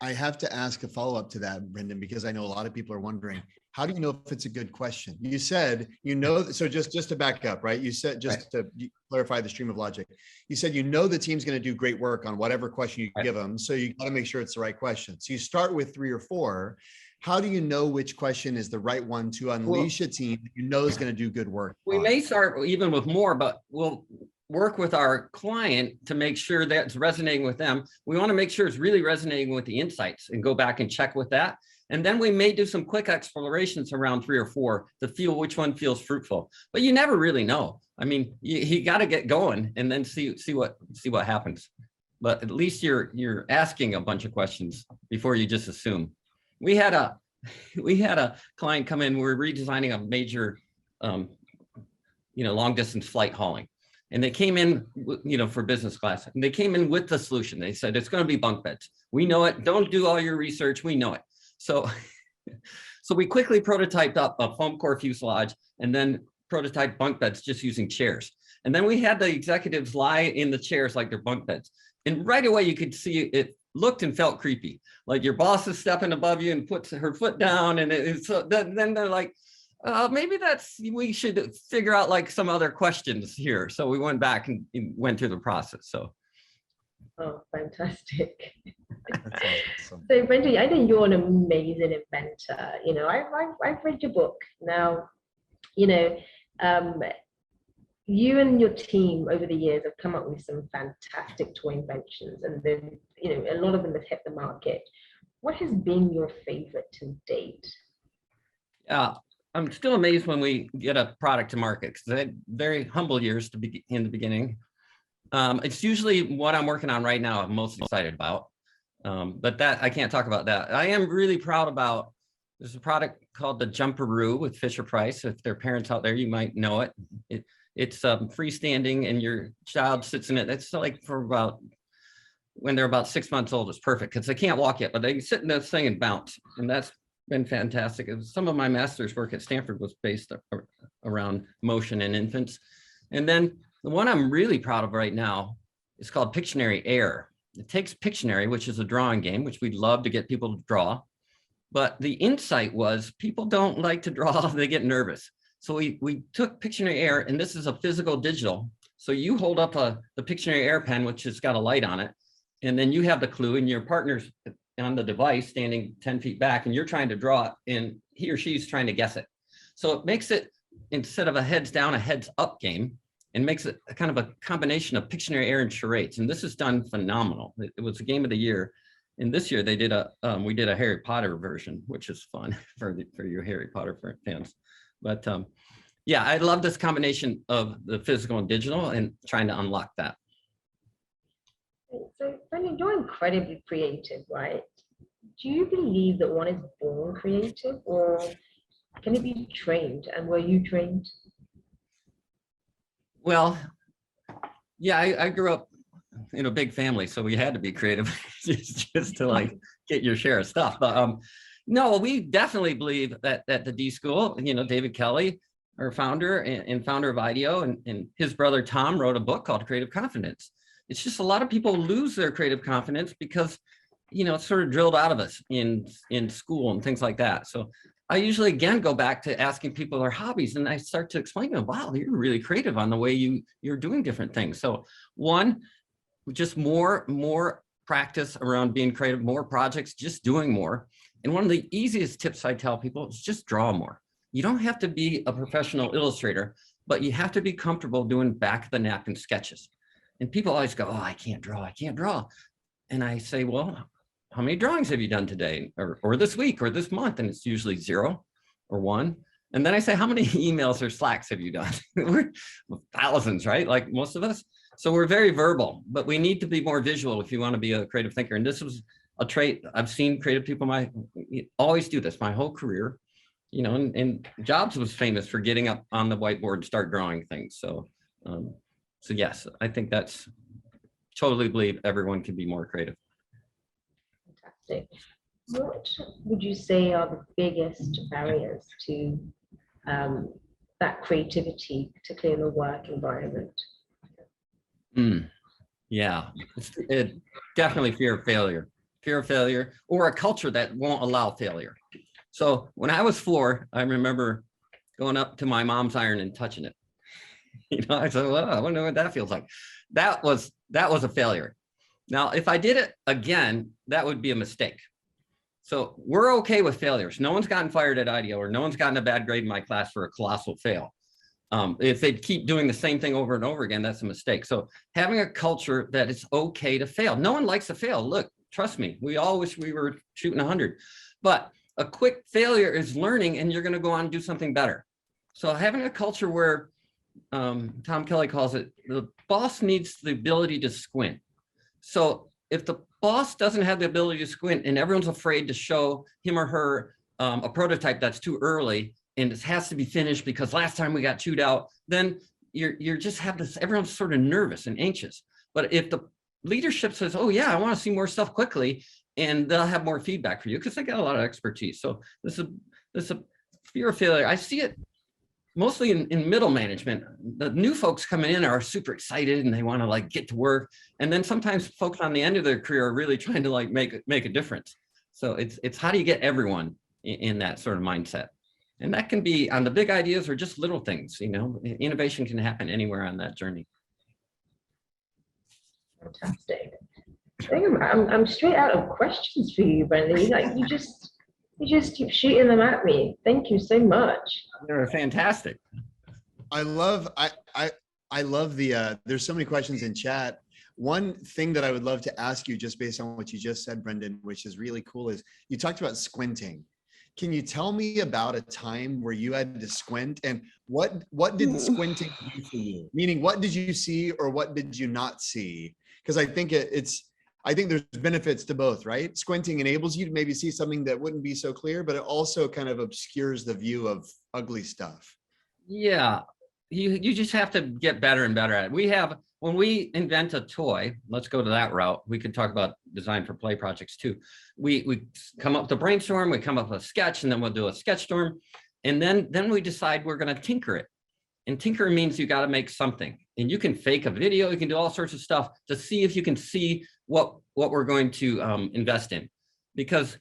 S1: I have to ask a follow-up to that, Brendan, because I know a lot of people are wondering, how do you know if it's a good question? You said, so just to back up, right? You said, just to clarify the stream of logic, you said, the team's going to do great work on whatever question you give them. So you got to make sure it's the right question. So you start with 3 or 4. How do you know which question is the right one to unleash a team that you know is going to do good work?
S2: We may start even with more, but we'll work with our client to make sure that's resonating with them. We want to make sure it's really resonating with the insights and go back and check with that. And then we may do some quick explorations around 3 or 4 to feel which one feels fruitful. But you never really know. I mean, you got to get going and then see what happens. But at least you're asking a bunch of questions before you just assume. We had a client come in. We're redesigning a major, long distance flight hauling. And they came in, for business class, and they came in with the solution. They said, it's going to be bunk beds. We know it. Don't do all your research. We know it. So we quickly prototyped up a foam core fuselage and then prototyped bunk beds just using chairs. And then we had the executives lie in the chairs like they're bunk beds. And right away, you could see it looked and felt creepy. Like your boss is stepping above you and puts her foot down. And then they're like, maybe we should figure out like some other questions here. So we went back and went through the process. So.
S3: Oh, fantastic.
S1: That's awesome.
S3: So Brendan, I think you're an amazing inventor. I've read your book now. You and your team over the years have come up with some fantastic toy inventions, and then a lot of them have hit the market. What has been your favorite to date?
S2: I'm still amazed when we get a product to market, because I had very humble years in the beginning. It's usually what I'm working on right now I'm most excited about. But that I can't talk about that. I am really proud about, there's a product called the Jumperoo with Fisher-Price. If there are parents out there, you might know it. It's freestanding and your child sits in it. It's like when they're about 6 months old, it's perfect because they can't walk yet, but they can sit in this thing and bounce. And that's been fantastic. Some of my master's work at Stanford was based around motion in infants. And then the one I'm really proud of right now is called Pictionary Air. It takes Pictionary, which is a drawing game, which we'd love to get people to draw. But the insight was people don't like to draw, they get nervous. So we took Pictionary Air, and this is a physical digital. So you hold up the Pictionary Air pen, which has got a light on it, and then you have the clue, and your partner's on the device standing 10 feet back, and you're trying to draw it, and he or she's trying to guess it. So it makes it, instead of a heads down, a heads up game, and makes it a kind of a combination of Pictionary Air and charades. And this is done phenomenal. It was the game of the year. And this year they did we did a Harry Potter version, which is fun for you Harry Potter fans. But yeah, I love this combination of the physical and digital and trying to unlock that.
S3: So Brendan, you're incredibly creative, right? Do you believe that one is born creative, or can it be trained? And were you trained?
S2: Well, yeah, I grew up in a big family, so we had to be creative just to like get your share of stuff. But no, we definitely believe that at the D.school, David Kelly, our founder and founder of Ideo, and his brother Tom wrote a book called Creative Confidence. It's just a lot of people lose their creative confidence because, it's sort of drilled out of us in school and things like that. So I usually, again, go back to asking people their hobbies, and I start to explain to them, wow, you're really creative on the way you're doing different things. So one, just more practice around being creative, more projects, just doing more. And one of the easiest tips I tell people is just draw more. You don't have to be a professional illustrator, but you have to be comfortable doing back of the napkin sketches. And people always go, oh, I can't draw. And I say, well, how many drawings have you done today or this week or this month? And it's usually 0 or 1. And then I say, how many emails or Slacks have you done? We're thousands, right? Like most of us. So we're very verbal, but we need to be more visual if you want to be a creative thinker. And this was a trait I've seen creative people always do this my whole career, and Jobs was famous for getting up on the whiteboard and start drawing things. So yes, I think that's totally believe everyone can be more creative.
S3: Fantastic. What would you say are the biggest barriers to that creativity, particularly in the work environment?
S2: Yeah, it definitely fear of failure, or a culture that won't allow failure. So when I was 4, I remember going up to my mom's iron and touching it. I said, well, I wonder what that feels like. That was a failure. Now, if I did it again, that would be a mistake. So we're okay with failures. No one's gotten fired at Ideo, or no one's gotten a bad grade in my class for a colossal fail. If they keep doing the same thing over and over again, that's a mistake. So having a culture that it's okay to fail. No one likes to fail. Look, trust me, we all wish we were shooting 100. But a quick failure is learning, and you're going to go on and do something better. So having a culture where Tom Kelly calls it, the boss needs the ability to squint. So if the boss doesn't have the ability to squint and everyone's afraid to show him or her a prototype that's too early and it has to be finished because last time we got chewed out, then you're just have this, everyone's sort of nervous and anxious. But if the leadership says, oh yeah, I want to see more stuff quickly, and they'll have more feedback for you because they got a lot of expertise. So this is a fear of failure. I see it mostly in middle management. The new folks coming in are super excited and they want to like get to work. And then sometimes folks on the end of their career are really trying to like make a difference. So it's how do you get everyone in that sort of mindset? And that can be on the big ideas or just little things, innovation can happen anywhere on that journey.
S3: Fantastic. I'm straight out of questions for you, Brendan. You just keep shooting them at me. Thank you so much.
S2: They're fantastic.
S1: I love the there's so many questions in chat. One thing that I would love to ask you, just based on what you just said, Brendan, which is really cool, is you talked about squinting. Can you tell me about a time where you had to squint, and what did squinting do for you? Meaning, what did you see or what did you not see? Because I think I think there's benefits to both, right? Squinting enables you to maybe see something that wouldn't be so clear, but it also kind of obscures the view of ugly stuff.
S2: Yeah, you just have to get better and better at it. When we invent a toy, let's go to that route. We could talk about design for play projects too. We come up with a brainstorm, we come up with a sketch, and then we'll do a sketch storm. And then we decide we're going to tinker it. And tinker means you got to make something. And you can fake a video, you can do all sorts of stuff to see if you can see what we're going to invest in. Because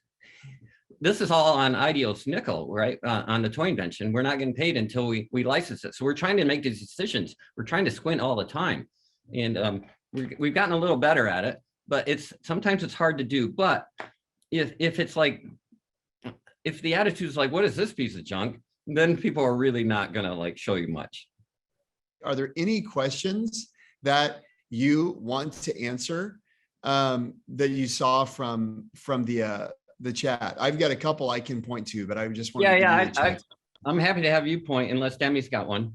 S2: this is all on Ideo's nickel, right? On the toy invention. We're not getting paid until we license it. So we're trying to make these decisions. We're trying to squint all the time. And we've gotten a little better at it, but sometimes it's hard to do. But if it's like, if the attitude is like, what is this piece of junk? Then people are really not going to like show you much.
S1: Are there any questions that you want to answer that you saw from the chat? I've got a couple I can point to, but I just want to
S2: I'm happy to have you point unless Demi's got one.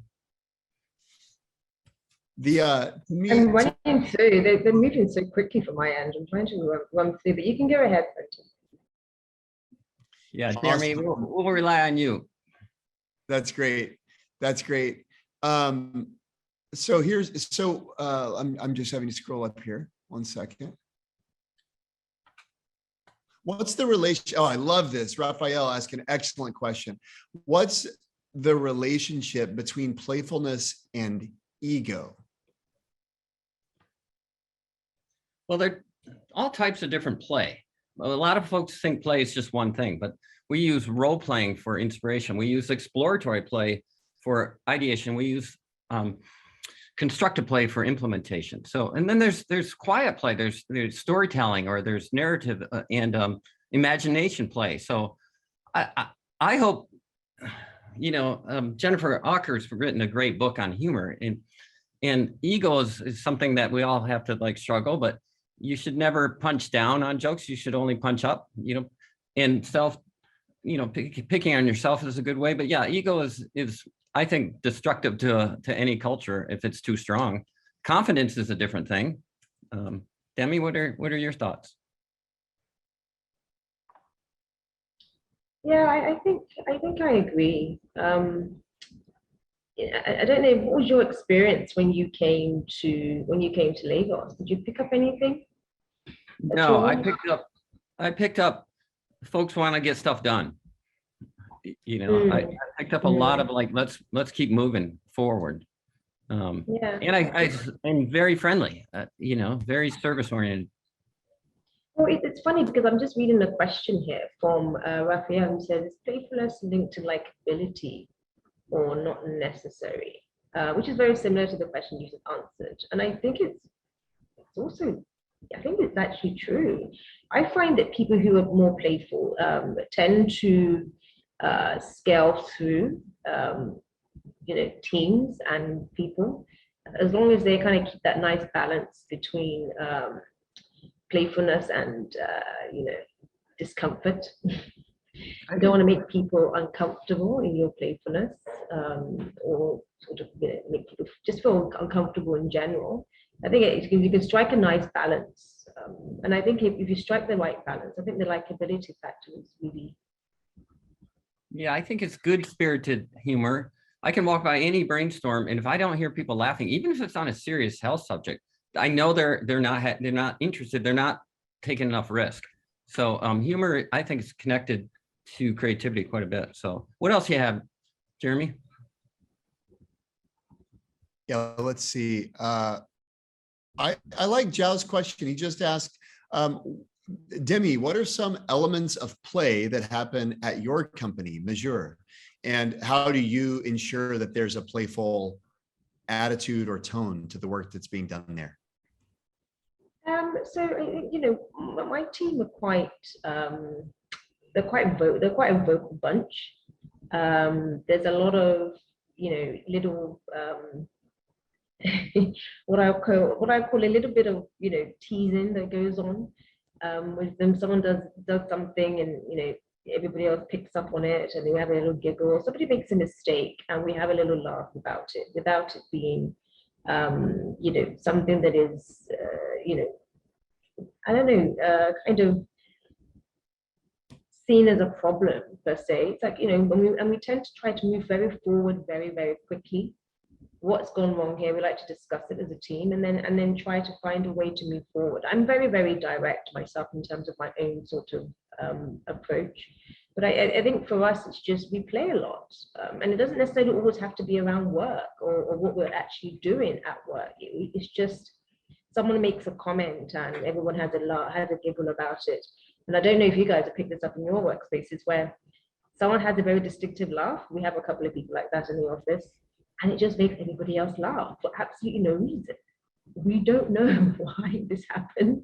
S3: To me, I'm running through. They're moving so quickly from my end. I'm trying to run through, but you can go ahead, Brendan.
S2: Yeah, Jeremy, awesome. We'll rely on you.
S1: That's great. That's great. I'm just having to scroll up here. 1 second. What's the relation? Oh, I love this. Raphael asked an excellent question. What's the relationship between playfulness and ego?
S2: Well, there are all types of different play. A lot of folks think play is just one thing, but we use role playing for inspiration. We use exploratory play for ideation. We use constructive play for implementation. So, and then there's quiet play. There's storytelling, or there's narrative and imagination play. So, I hope, Jennifer Aaker's written a great book on humor, and ego is something that we all have to like struggle, but you should never punch down on jokes. You should only punch up, and picking on yourself is a good way. But yeah, ego is I think destructive to any culture if it's too strong. Confidence is a different thing. Demi, what are your thoughts?
S3: Yeah, I think I agree. I don't know, what was your experience when you came to Lagos? Did you pick up anything?
S2: No, I picked up folks want to get stuff done. I picked up a lot of like, let's keep moving forward.
S3: Yeah.
S2: And I am very friendly, very service oriented.
S3: Well, it's funny because I'm just reading a question here from Raphael, who says, "Is playfulness linked to likability or not necessary?" Which is very similar to the question you just answered. And I think it's also, I think it's actually true. I find that people who are more playful tend to scale through, teams and people, as long as they kind of keep that nice balance between playfulness and discomfort. You don't want to make people uncomfortable in your playfulness, or sort of make people just feel uncomfortable in general. I think you can strike a nice balance, and I think if you strike the right balance, I think the likability factor is really.
S2: Yeah, I think it's good spirited humor. I can walk by any brainstorm, and if I don't hear people laughing, even if it's on a serious health subject, I know they're not interested. They're not taking enough risk. So humor, I think, is connected to creativity quite a bit. So what else you have, Jeremy?
S1: Yeah, let's see. I like Zhao's question. He just asked, Demi, what are some elements of play that happen at your company, Mesure? And how do you ensure that there's a playful attitude or tone to the work that's being done there?
S3: So my team are quite they're quite a vocal bunch. There's a lot of little what I call a little bit of teasing that goes on with them. Someone does something, and everybody else picks up on it, and we have a little giggle. Somebody makes a mistake, and we have a little laugh about it, without it being something that is I don't know, kind of seen as a problem per se. It's like, when we tend to try to move very forward very, very quickly. What's gone wrong here? We like to discuss it as a team, and then try to find a way to move forward. I'm very, very direct myself in terms of my own sort of approach. But I think for us, it's just we play a lot, and it doesn't necessarily always have to be around work or what we're actually doing at work. It's just someone makes a comment and everyone has a giggle about it. And I don't know if you guys have picked this up in your workspaces, where someone has a very distinctive laugh. We have a couple of people like that in the office, and it just makes everybody else laugh for absolutely no reason. We don't know why this happens,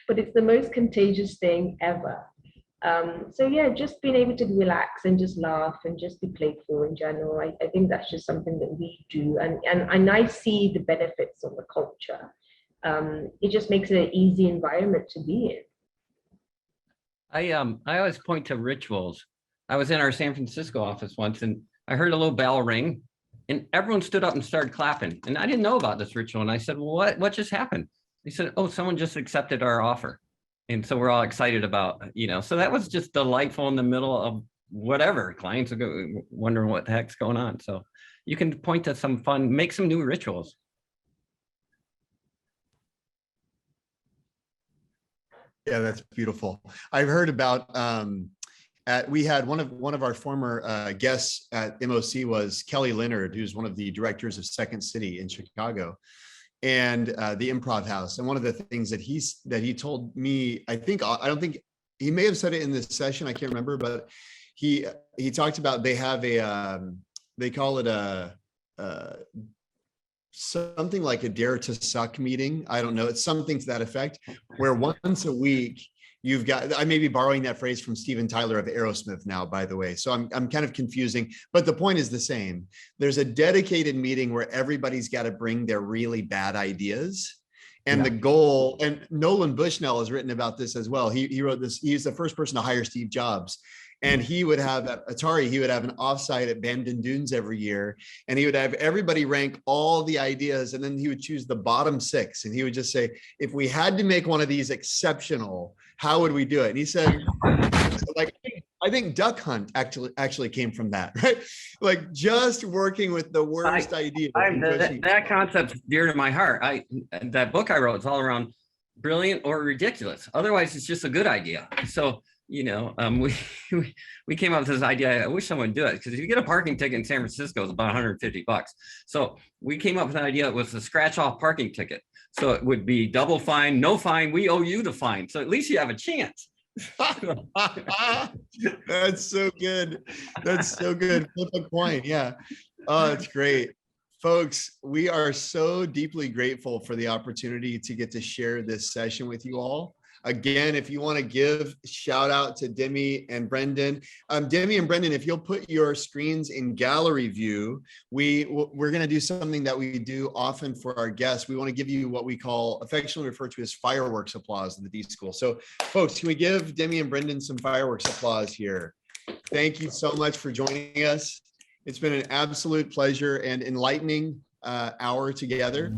S3: but it's the most contagious thing ever. So yeah, just being able to relax and just laugh and just be playful in general. I think that's just something that we do, and I see the benefits of the culture. It just makes it an easy environment to be in.
S2: I always point to rituals. I was in our San Francisco office once, and I heard a little bell ring, and everyone stood up and started clapping. And I didn't know about this ritual. And I said, well, what just happened? They said, oh, someone just accepted our offer. And so we're all excited about, so that was just delightful in the middle of whatever. Clients are wondering what the heck's going on. So you can point to some fun, make some new rituals.
S1: Yeah, that's beautiful. I've heard about, we had one of our former guests at MOC was Kelly Leonard, who's one of the directors of Second City in Chicago, and the Improv House. And one of the things that he told me, I don't think he may have said it in this session, I can't remember, but he talked about they have they call it something like a dare to suck meeting. I don't know. It's something to that effect, where once a week you've got, I may be borrowing that phrase from Steven Tyler of Aerosmith now, by the way. So I'm kind of confusing, but the point is the same. There's a dedicated meeting where everybody's got to bring their really bad ideas. And the goal, and Nolan Bushnell has written about this as well. He wrote this, he's the first person to hire Steve Jobs. And he would have at Atari, he would have an offsite at Bandon Dunes every year. And he would have everybody rank all the ideas. And then he would choose the bottom 6. And he would just say, if we had to make one of these exceptional, how would we do it? And he said, like, I think Duck Hunt actually came from that, right? Like just working with the worst idea.
S2: That concept's dear to my heart. That book I wrote is all around brilliant or ridiculous. Otherwise, it's just a good idea. So we came up with this idea. I wish someone would do it, because if you get a parking ticket in San Francisco, it's about $150. So we came up with an idea. It was a scratch off parking ticket. So it would be double fine, no fine. We owe you the fine. So at least you have a chance.
S1: That's so good. That's so good. Flip a coin. Yeah. Oh, it's great. Folks, we are so deeply grateful for the opportunity to get to share this session with you all. Again, if you want to give shout out to Demi and Brendan, Demi and Brendan, if you'll put your screens in gallery view, we're going to do something that we do often for our guests. We want to give you what we call, affectionately referred to as fireworks applause in the D-School. So folks, can we give Demi and Brendan some fireworks applause here? Thank you so much for joining us. It's been an absolute pleasure and enlightening hour together.